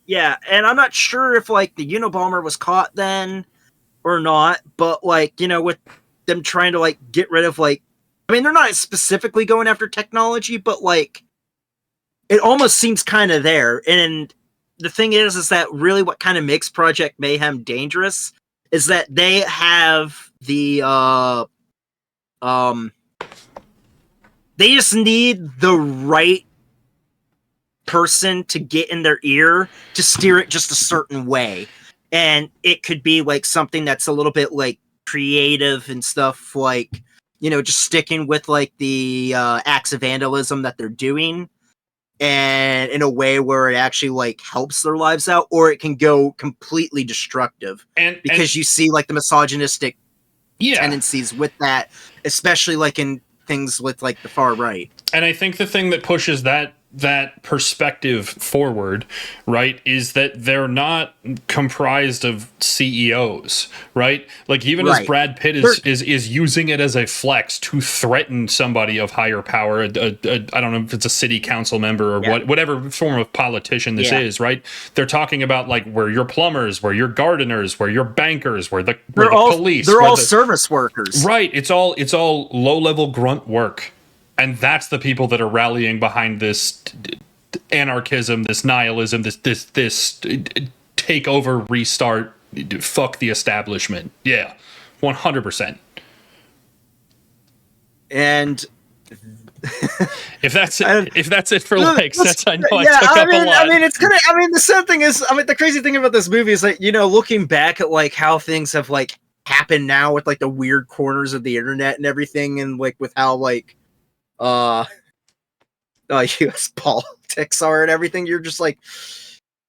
Yeah, and I'm not sure if, like, the Unabomber was caught then or not, but, like, you know, with them trying to, like, get rid of, like... I mean, they're not specifically going after technology, but, like, it almost seems kind of there. And the thing is that really what kind of makes Project Mayhem dangerous is that they have the they just need the right person to get in their ear to steer it just a certain way. And it could be like something that's a little bit like creative and stuff, like, you know, just sticking with like the acts of vandalism that they're doing, and in a way where it actually like helps their lives out, or it can go completely destructive, because you see like the misogynistic tendencies with that, especially like in things with like the far right. And I think the thing that pushes that perspective forward, right, is that they're not comprised of CEOs, right? Like even as Brad Pitt is using it as a flex to threaten somebody of higher power, I don't know if it's a city council member or whatever form of politician this is, right? They're talking about like we're your plumbers, we're your gardeners, we're your bankers, we're the police. They're all service workers. Right. It's all low level grunt work. And that's the people that are rallying behind this anarchism, this nihilism, this takeover, restart, fuck the establishment. Yeah, 100%. And if that's it for likes, I know I took up a lot. I mean, it's gonna. I mean, the sad thing is, I mean, the crazy thing about this movie is that, you know, looking back at like how things have like happened now with like the weird corners of the internet and everything, and like with how like U.S. politics are and everything. You're just like,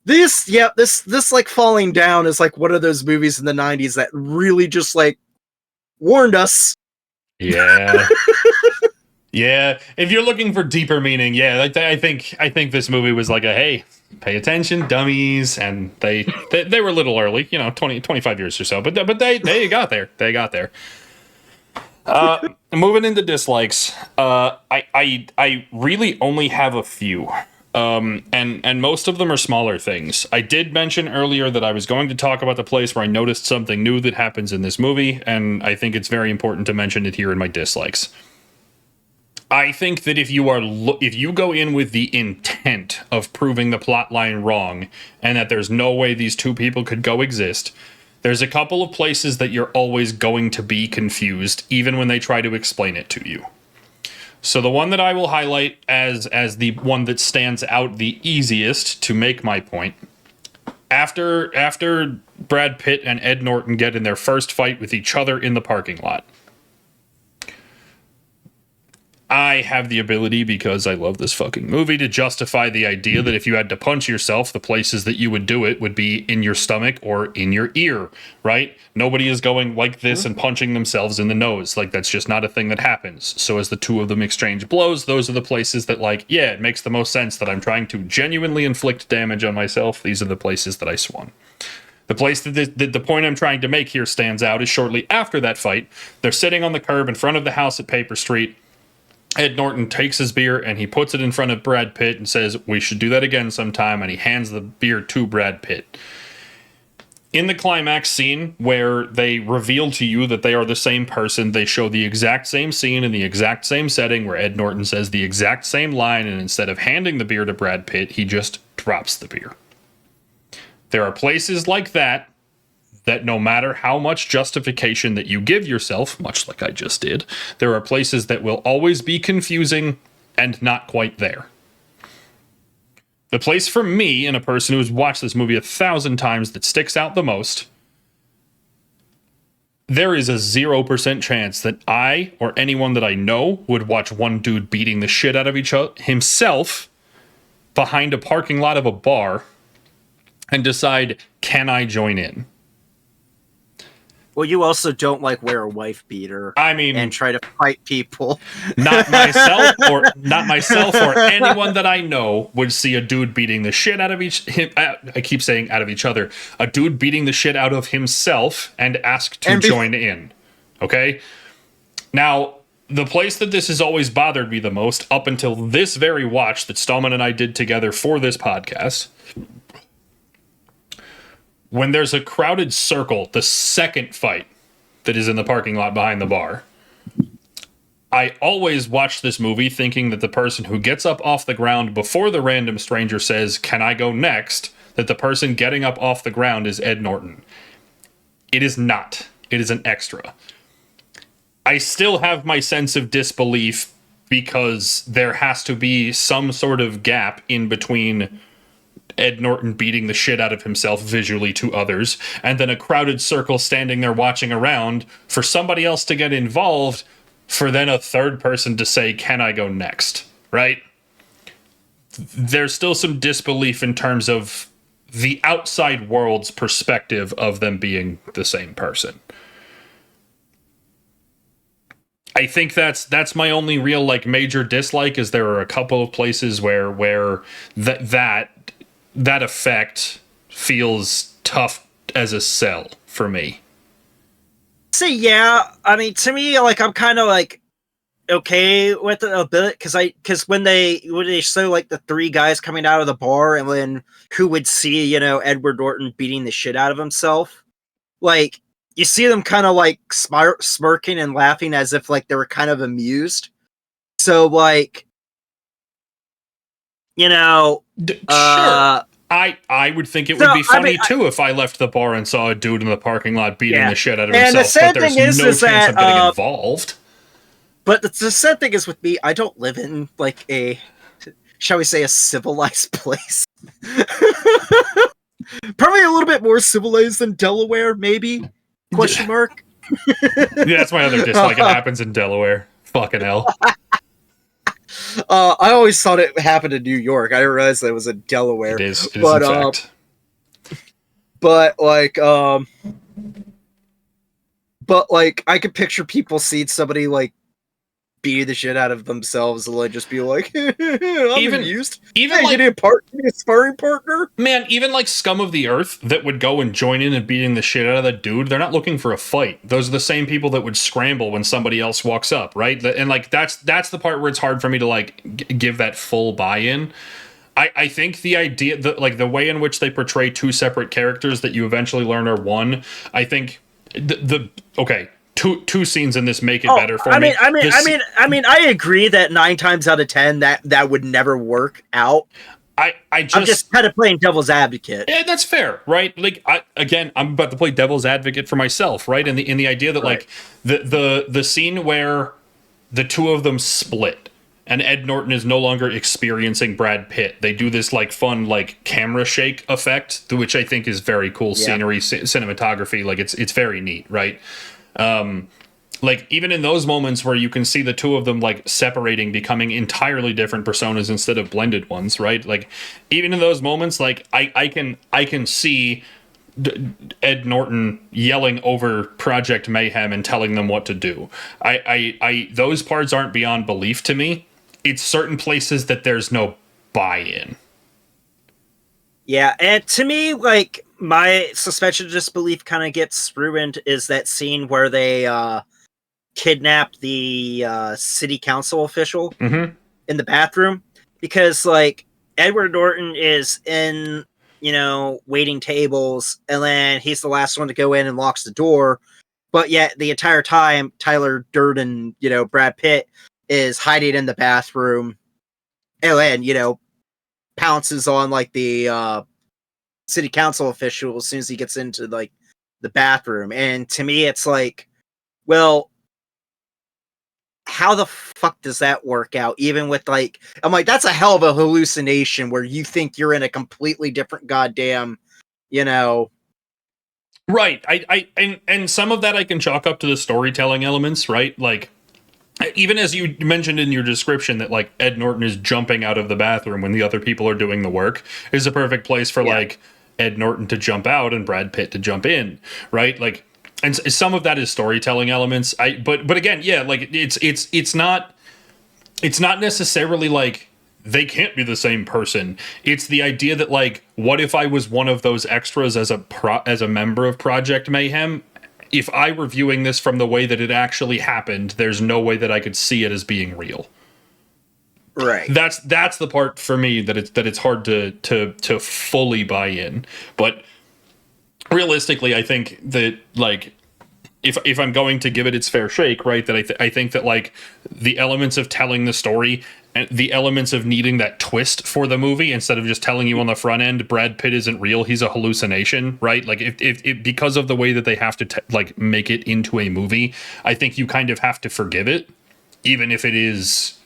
this like Falling Down is like one of those movies in the 90s that really just like warned us. Yeah. Yeah, if you're looking for deeper meaning, yeah, like I think this movie was like a hey, pay attention, dummies, and they were a little early, 25 years or so, but they got there. They got there. Moving into dislikes, I really only have a few. And most of them are smaller things. I did mention earlier that I was going to talk about the place where I noticed something new that happens in this movie, and I think it's very important to mention it here in my dislikes. I think that if you go in with the intent of proving the plot line wrong and that there's no way these two people could coexist, there's a couple of places that you're always going to be confused, even when they try to explain it to you. So the one that I will highlight as the one that stands out the easiest to make my point, after Brad Pitt and Ed Norton get in their first fight with each other in the parking lot, I have the ability, because I love this fucking movie, to justify the idea that if you had to punch yourself, the places that you would do it would be in your stomach or in your ear, right? Nobody is going like this and punching themselves in the nose. Like, that's just not a thing that happens. So as the two of them exchange blows, those are the places that, like, yeah, it makes the most sense that I'm trying to genuinely inflict damage on myself. These are the places that I swung. The place that the point I'm trying to make here stands out is shortly after that fight. They're sitting on the curb in front of the house at Paper Street. Ed Norton takes his beer and he puts it in front of Brad Pitt and says, "We should do that again sometime," and he hands the beer to Brad Pitt. In the climax scene where they reveal to you that they are the same person, they show the exact same scene in the exact same setting where Ed Norton says the exact same line, and instead of handing the beer to Brad Pitt, he just drops the beer. There are places like that no matter how much justification that you give yourself, much like I just did, there are places that will always be confusing and not quite there. The place for me, and a person who's watched this movie 1,000 times, that sticks out the most, there is a 0% chance that I or anyone that I know would watch one dude beating the shit out of himself behind a parking lot of a bar and decide, can I join in? Well, you also don't like wear a wife beater. I mean, and try to fight people. Not myself or anyone that I know would see a dude beating the shit out of I keep saying out of each other. A dude beating the shit out of himself and ask to join in. Okay? Now, the place that this has always bothered me the most, up until this very watch that Stallman and I did together for this podcast, when there's a crowded circle, the second fight that is in the parking lot behind the bar, I always watch this movie thinking that the person who gets up off the ground before the random stranger says, "Can I go next?" that the person getting up off the ground is Ed Norton. It is not. It is an extra. I still have my sense of disbelief because there has to be some sort of gap in between Ed Norton beating the shit out of himself visually to others, and then a crowded circle standing there watching around for somebody else to get involved, for then a third person to say, "Can I go next?" Right? There's still some disbelief in terms of the outside world's perspective of them being the same person. I think that's my only real major dislike, is there are a couple of places where that effect feels tough as a sell for me. See, yeah, I mean, to me, I'm kind of okay with it a bit, because when they show the three guys coming out of the bar, and then who would see Edward Norton beating the shit out of himself, you see them kind of smirking and laughing as if they were kind of amused. So sure. I would think it would be funny too if I left the bar and saw a dude in the parking lot beating the shit out of himself, but there's no chance of getting involved. But the sad thing is with me, I don't live in a, shall we say, a civilized place. Probably a little bit more civilized than Delaware, maybe? Question mark? Yeah, that's my other dislike. It happens in Delaware. Fucking hell. I always thought it happened in New York. I didn't realize that it was in Delaware. It is in But fact. but like I could picture people seeing somebody like beat the shit out of themselves and like just be like, I'm used. Even hey, like, you need a sparring partner? man, even like scum of the earth that would go and join in and beating the shit out of the dude, they're not looking for a fight. Those are the same people that would scramble when somebody else walks up, right? And like that's the part where it's hard for me to like give that full buy-in. I think the idea that like the way in which they portray two separate characters that you eventually learn are one, I think okay. Two scenes in this make it better for me. I mean, I agree that 9 times out of 10 that would never work out. I'm just kind of playing devil's advocate. Yeah, that's fair, right? Like, I'm about to play devil's advocate for myself, right? And the idea that like the scene where the two of them split and Ed Norton is no longer experiencing Brad Pitt. They do this like fun like camera shake effect, which I think is very cool scenery, cinematography. Like it's very neat, right? Like even in those moments where you can see the two of them like separating, becoming entirely different personas instead of blended ones, right? Like even in those moments, like I can see Ed Norton yelling over Project Mayhem and telling them what to do. I those parts aren't beyond belief to me. It's certain places that there's no buy-in. Yeah, and to me, like, my suspension of disbelief kind of gets ruined is that scene where they kidnap the city council official in the bathroom. Because, like, Edward Norton is in, waiting tables, and then he's the last one to go in and locks the door. But yet, the entire time, Tyler Durden, Brad Pitt, is hiding in the bathroom. And then, pounces on like the city council official as soon as he gets into like the bathroom. And to me it's like, well, how the fuck does that work out? Even with like, I'm like, that's a hell of a hallucination where you think you're in a completely different goddamn, right. And some of that I can chalk up to the storytelling elements, right? Like even as you mentioned in your description that like Ed Norton is jumping out of the bathroom when the other people are doing the work is a perfect place for like Ed Norton to jump out and Brad Pitt to jump in, right? Like, and some of that is storytelling elements. But again, yeah, like it's not necessarily like they can't be the same person. It's the idea that like, what if I was one of those extras as a member of Project Mayhem? If I were viewing this from the way that it actually happened, there's no way that I could see it as being real. Right. That's the part for me that it's hard to fully buy in. But realistically, I think that like if I'm going to give it its fair shake, right, that I think that like the elements of telling the story and the elements of needing that twist for the movie instead of just telling you on the front end Brad Pitt isn't real, he's a hallucination, right? Like if because of the way that they have to like make it into a movie, I think you kind of have to forgive it, even if it is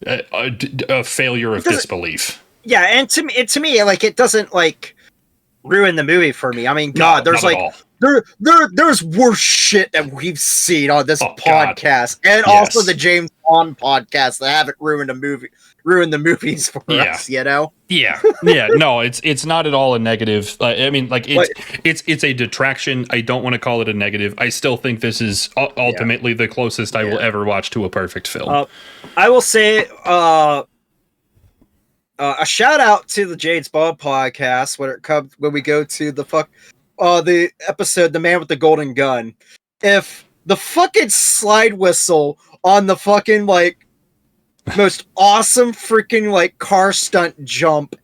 a failure of disbelief. Yeah, and to me, like it doesn't like ruin the movie for me. I mean, God, there's like there's worse shit that we've seen on this podcast, God. And also the James Bond podcast that haven't ruined the movies for us. Yeah, no, it's not at all a negative. I mean, like it's a detraction. I don't want to call it a negative. I still think this is ultimately the closest I will ever watch to a perfect film. I will say a shout out to the James Bond podcast when we go to the episode The Man with the Golden Gun. If the fucking slide whistle on the fucking like most awesome freaking like car stunt jump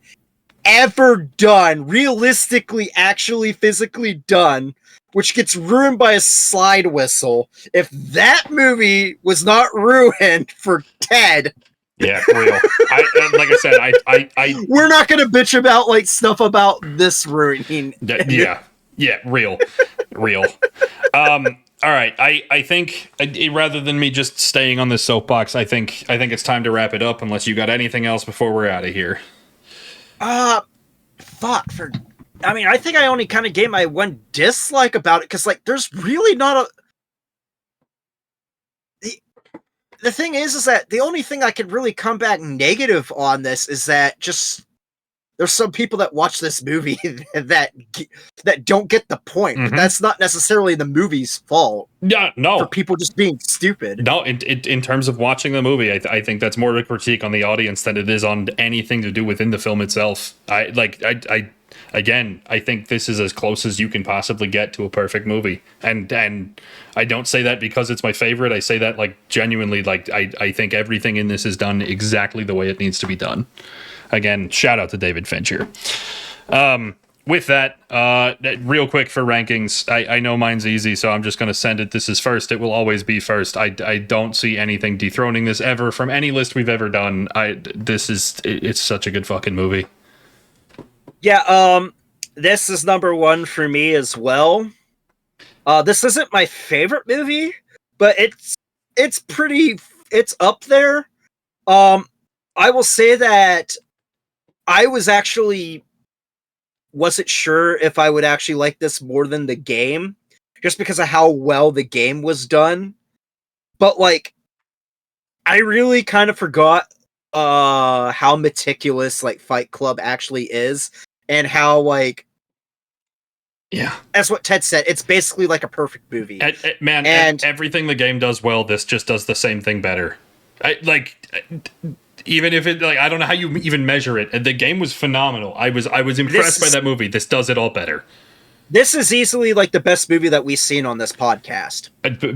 ever done, realistically, actually physically done, which gets ruined by a slide whistle, if that movie was not ruined for Ted. Yeah, real. Like I said, I we're not gonna bitch about like stuff about this ruining. Yeah, real. All right, I think rather than me just staying on this soapbox, I think it's time to wrap it up. Unless you got anything else before we're out of here. I think I only kind of gave my one dislike about it because like there's really not the thing is that the only thing I could really come back negative on this is that just there's some people that watch this movie that don't get the point. But that's not necessarily the movie's fault. Yeah, no. For people just being stupid. No, in terms of watching the movie, I think that's more of a critique on the audience than it is on anything to do within the film itself. I think this is as close as you can possibly get to a perfect movie. And I don't say that because it's my favorite. I say that like genuinely, like I think everything in this is done exactly the way it needs to be done. Again, shout out to David Fincher. With that, real quick for rankings, I know mine's easy, so I'm just going to send it. This is first. It will always be first. I don't see anything dethroning this ever from any list we've ever done. It's such a good fucking movie. Yeah, this is number one for me as well. This isn't my favorite movie, but it's up there. I will say that I wasn't sure if I would actually like this more than the game, just because of how well the game was done. But like, I really kind of forgot how meticulous like Fight Club actually is, and how like, yeah, that's what Ted said. It's basically like a perfect movie. And everything the game does well, this just does the same thing better. Even if it, like, I don't know how you even measure it. The game was phenomenal. I was impressed by that movie. This does it all better. This is easily like the best movie that we've seen on this podcast,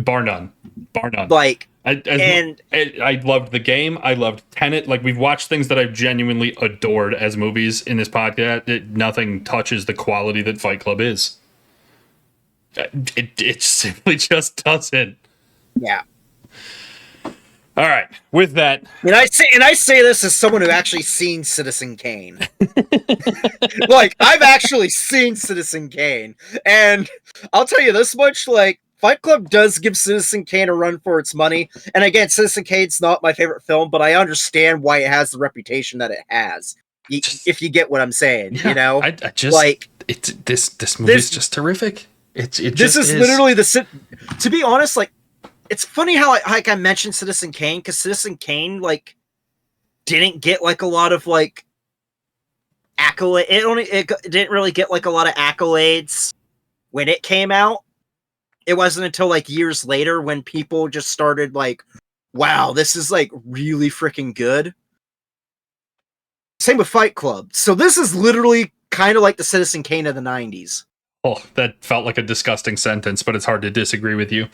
bar none. Like, I loved the game. I loved Tenet. Like, we've watched things that I've genuinely adored as movies in this podcast. Nothing touches the quality that Fight Club is. It simply just doesn't. Yeah. All right. With that, and I say this as someone who actually seen Citizen Kane. Like, I've actually seen Citizen Kane, and I'll tell you this much: like, Fight Club does give Citizen Kane a run for its money. And again, Citizen Kane's not my favorite film, but I understand why it has the reputation that it has. If you get what I'm saying, yeah, you know, I just like this movie is just terrific. This is literally to be honest, like. It's funny how I mentioned Citizen Kane, because Citizen Kane like didn't get like a lot of like accolade. It didn't really get like a lot of accolades when it came out. It wasn't until like years later when people just started like, wow, this is like really freaking good. Same with Fight Club. So this is literally kind of like the Citizen Kane of the 90s. Oh, that felt like a disgusting sentence, but it's hard to disagree with you.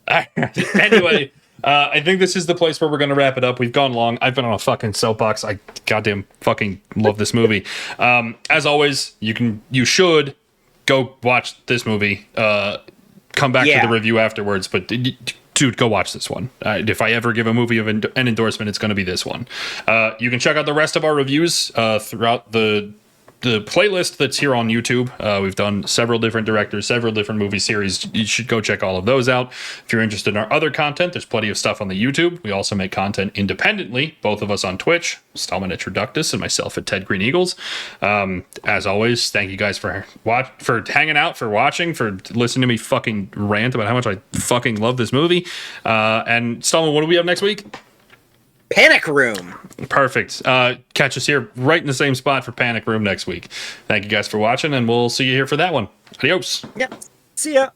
Anyway, I think this is the place where we're going to wrap it up. We've gone long. I've been on a fucking soapbox. I goddamn fucking love this movie. As always, you should go watch this movie. Come back to the review afterwards. But dude, go watch this one. If I ever give a movie an endorsement, it's going to be this one. You can check out the rest of our reviews throughout the playlist that's here on YouTube. We've done several different directors, several different movie series. You should go check all of those out. If you're interested in our other content, there's plenty of stuff on the YouTube. We also make content independently, both of us on Twitch, Stallman at Traductus and myself at Ted Green Eagles. As always, thank you guys for hanging out, for watching, for listening to me fucking rant about how much I fucking love this movie. And Stallman, what do we have next week? Panic Room. Perfect. Catch us here right in the same spot for Panic Room next week. Thank you guys for watching, and we'll see you here for that one. Adios. Yep. See ya.